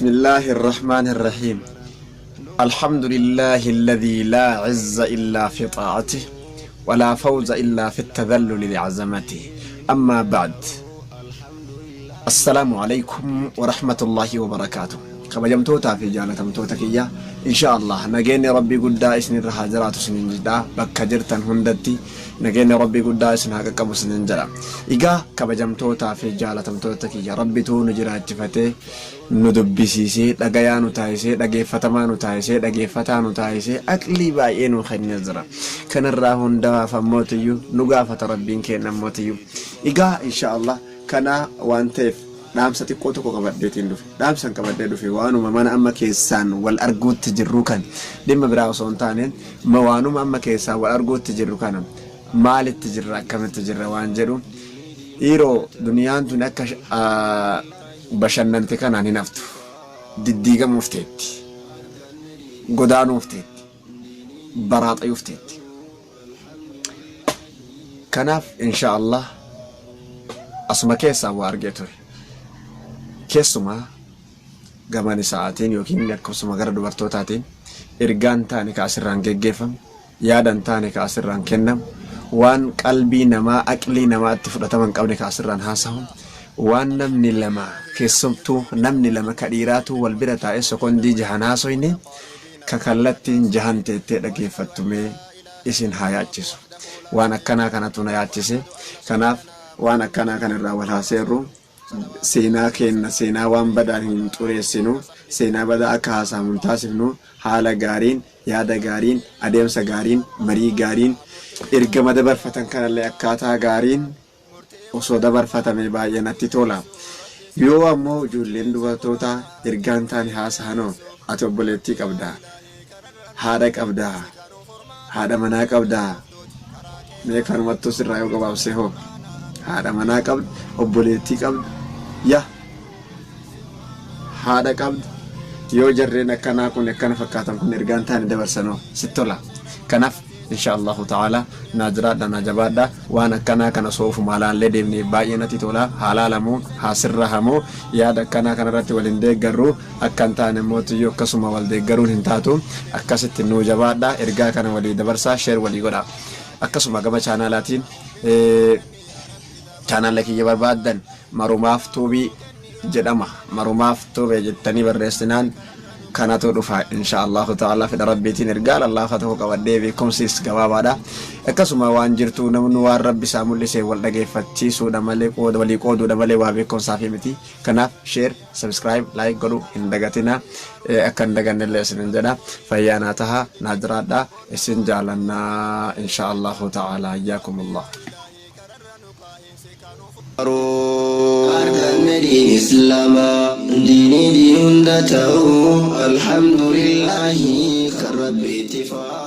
بسم الله الرحمن الرحيم. الحمد لله الذي لا عز إلا في طاعته ولا فوز إلا في التذلل لعظمته. أما بعد، السلام عليكم ورحمة الله وبركاته. كما جمتوتا في جالة متوتكية إن شاء الله نجيني ربي قد إسن الرحاجرات سنين جدا بك جرتن هندتي نجيني ربي قد إسن هكا كبو سنين جدا إيقا كما جمتوتا في جالة متوتكية ربي تو نجرات جفته ندبسيسي دقيانو تايسي دقيفتمانو تايسي دقيفتانو تايسي أكلي باينو خين نزرا كان الراهن دوا فموتيو نقافة ربين كينا موتيو إيقا إن شاء الله كان وانتف dhaamsa xiqqoo tokko qabaddeetiin dhufe dhaamsan qabadee dhufe waanuma mana amma keessaan wal arguutti jirru kan dhimma biraa osoo hin taaneen waanuma amma keessaan wal arguutti jirru kana maalitti jirra akkamitti jirra waan jedhu dhiiroo duniyaan tun akka bashannante kanaan hin haftu diddiigamuuf teetti godaanuuf teetti baraaxayuuf teetti kanaaf insha Allah asuma keessaan waa argee ture keessumaa gamani sa'aatiin yookiin akkasuma gara dubartootaatiin ergaan taane kaasirraan geggeeffamu yaadan taane kaasirraan kennamu waan qalbii namaa aqlii namaatti fudhataman qabne kaasirraan haasawu waan namni lama keessumtuu namni lama kadhiiraatu wal bira taa'ee sekondii jahan haasoyne kakallattiin jahan teettee dhageeffattumee isin haa yaachisu waan akkanaa kanatu na yaachise. Kanaaf waan akkanaa kanarraa wal haaseerru seenaa kenna seenaa waan badaan hin xureessinu seenaa badaa akka haasamuun taasifnu haala gaariin yaada gaariin adeemsa gaariin marii gaariin ergama dabarfatan kanallee akkaataa gaariin osoo dabarfatame baay'ee natti tola. Yoo ammoo ijoolleen dubartoota ergaan taane haasa'anoo ati obboleettii qabdaa haadha qabdaa haadha manaa qabdaa mee kanumattuu sirraa yoo gabaabsee hoo haadha manaa qabda obboleettii qabda ya haadha qabda yoo jarreen akkanaa kun akkana fakkaatan kun ergaan taane dabarsanoo sittola. Kanaaf insha Allahu ta'ala naajiraadha naajabaadha waan akkanaa kana soofu maalaallee deemnee baay'ee natti tola halaalamoo haasirra hamoo yaada akkanaa kanarratti waliin deeggarru akkan taane mootiyyoo akkasuma wal deeggaruun hin taatu akkasitti nuu jabaadha ergaa kana walii dabarsaa sheer walii godha akkasuma gama chaanaalaatiin channel kiyya barbaadan marumaaf tuubii jedhama marumaaf tuubee jettanii barreessinaan kanatu dhufa insha Allah ta'ala fedha rabbiitiin ergaa Allah ta'uu qabadee beekumsis gabaabaadha akkasuma waan jirtu namni waan rabbi isaa mul'isee wal dhageeffachiisuudha malee qooda walii qooduudha malee waa beekumsaa fi miti. Kanaaf share subscribe like godhu hin dagatina akka hin dagannellee isin jedha fayyaanaa taha naajiraadha isin jaalannaa insha Allah ta'ala iyyakumullah. أركان دين إسلام دين دين دتو الحمد لله كرب اتفاق